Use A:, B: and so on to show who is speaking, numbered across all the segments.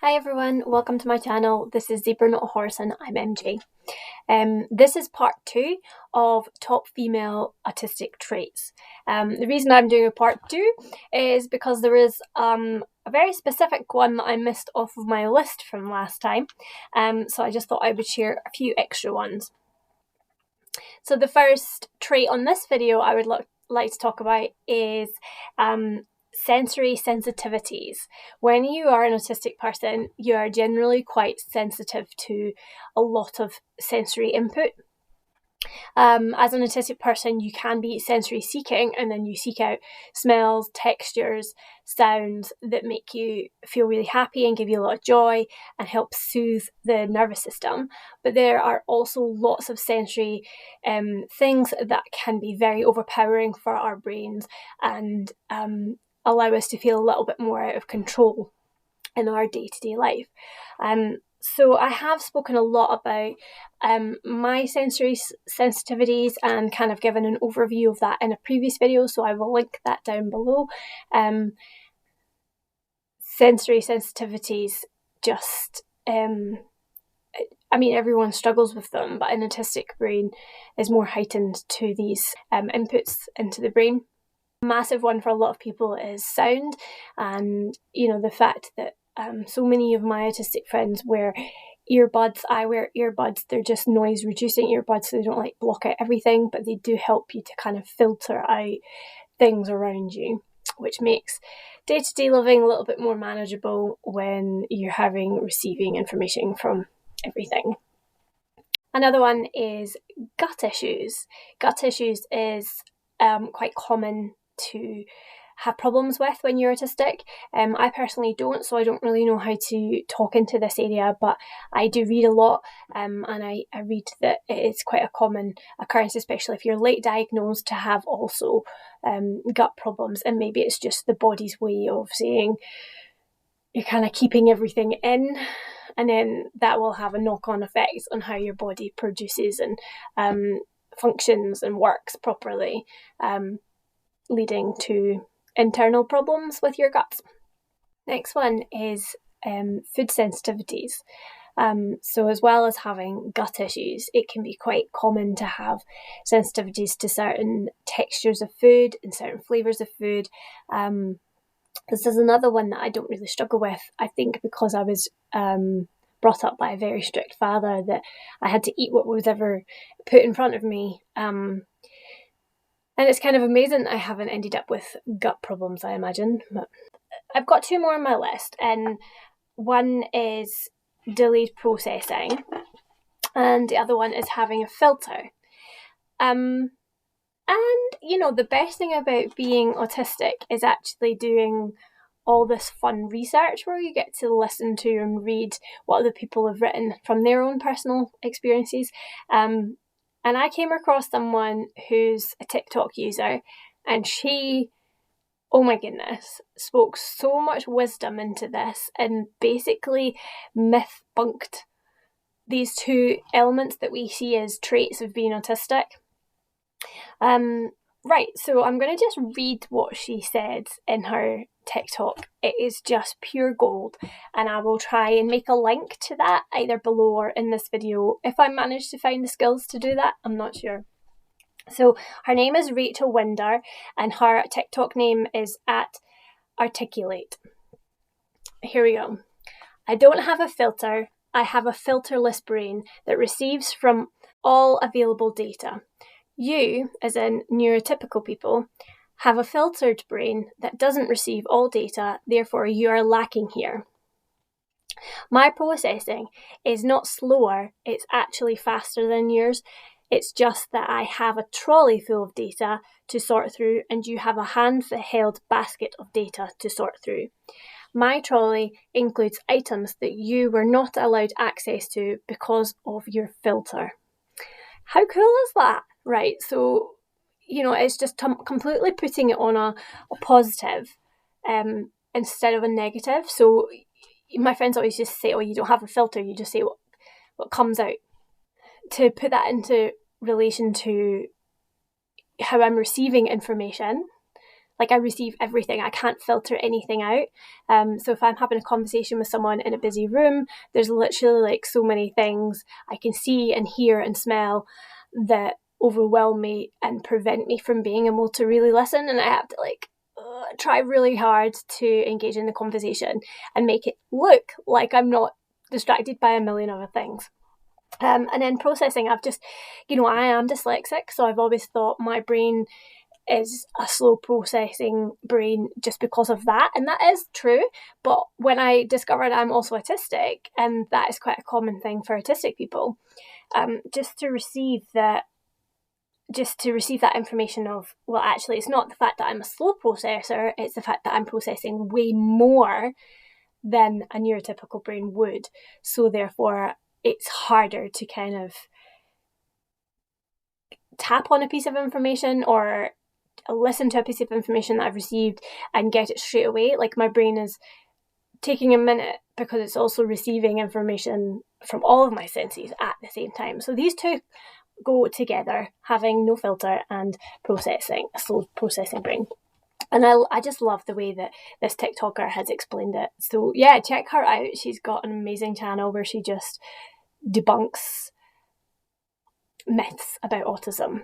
A: Hi everyone, welcome to my channel. This is Zebra Not a Horse and I'm MJ. This is part 2 of top female autistic traits. The reason I'm doing a part 2 is because there is a very specific one that I missed off of my list from last time. So I just thought I would share a few extra ones. So the first trait on this video I would like to talk about is sensory sensitivities. When you are an autistic person, you are generally quite sensitive to a lot of sensory input. As an autistic person, you can be sensory seeking, and then you seek out smells, textures, sounds that make you feel really happy and give you a lot of joy and help soothe the nervous system. But there are also lots of sensory things that can be very overpowering for our brains and allow us to feel a little bit more out of control in our day-to-day life. So I have spoken a lot about my sensory sensitivities and kind of given an overview of that in a previous video, so I will link that down below. Sensory sensitivities just, everyone struggles with them, but an autistic brain is more heightened to these inputs into the brain. A massive one for a lot of people is sound, and the fact that so many of my autistic friends wear earbuds. I wear earbuds. They're just noise reducing earbuds, so they don't block out everything, but they do help you to kind of filter out things around you, which makes day-to-day living a little bit more manageable when you're receiving information from everything. Another one is gut issues. Gut issues is quite common to have problems with when you're autistic. I personally don't, so I don't really know how to talk into this area, but I do read a lot, and I read that it is quite a common occurrence, especially if you're late diagnosed, to have also gut problems, and maybe it's just the body's way of saying you're kind of keeping everything in, and then that will have a knock-on effect on how your body produces and functions and works properly, leading to internal problems with your guts. Next one is food sensitivities. So as well as having gut issues, it can be quite common to have sensitivities to certain textures of food and certain flavours of food. This is another one that I don't really struggle with, I think because I was brought up by a very strict father, that I had to eat what was ever put in front of me. And it's kind of amazing I haven't ended up with gut problems, I imagine. But I've got 2 more on my list, and one is delayed processing, and the other one is having a filter. And, the best thing about being autistic is actually doing all this fun research where you get to listen to and read what other people have written from their own personal experiences. And I came across someone who's a TikTok user, and she, oh my goodness, spoke so much wisdom into this and basically myth-bunked these 2 elements that we see as traits of being autistic. Right, so I'm going to just read what she said in her TikTok. It is just pure gold, and I will try and make a link to that either below or in this video if I manage to find the skills to do that. I'm not sure. So her name is Rachel Winder, and her TikTok name is @articulate. Here we go. I don't have a filter. I have a filterless brain that receives from all available data. You, as in neurotypical people, have a filtered brain that doesn't receive all data, therefore you are lacking here. My processing is not slower, it's actually faster than yours. It's just that I have a trolley full of data to sort through, and you have a hand-held basket of data to sort through. My trolley includes items that you were not allowed access to because of your filter. How cool is that? Right, so, it's just completely putting it on a positive instead of a negative. So my friends always just say, oh, you don't have a filter, you just say what comes out. To put that into relation to how I'm receiving information, Like, I receive everything. I can't filter anything out. So if I'm having a conversation with someone in a busy room, there's literally like so many things I can see and hear and smell that overwhelm me and prevent me from being able to really listen. And I have to like try really hard to engage in the conversation and make it look like I'm not distracted by a million other things. And then processing, I've just, I am dyslexic, so I've always thought my brain is a slow processing brain just because of that, and that is true. But when I discovered I'm also autistic, and that is quite a common thing for autistic people, just to receive that information of, well, actually it's not the fact that I'm a slow processor, it's the fact that I'm processing way more than a neurotypical brain would, so therefore it's harder to kind of tap on a piece of information or listen to a piece of information that I've received and get it straight away. Like, my brain is taking a minute because it's also receiving information from all of my senses at the same time. So these two go together, having no filter and processing, a slow processing brain. And I just love the way that this TikToker has explained it. So yeah, check her out. She's got an amazing channel where she just debunks myths about autism.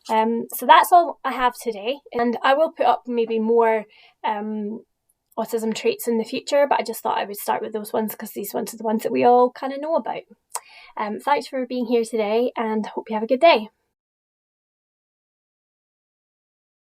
A: So that's all I have today, and I will put up maybe more autism traits in the future, but I just thought I would start with those ones because these ones are the ones that we all kind of know about. Thanks for being here today, and hope you have a good day.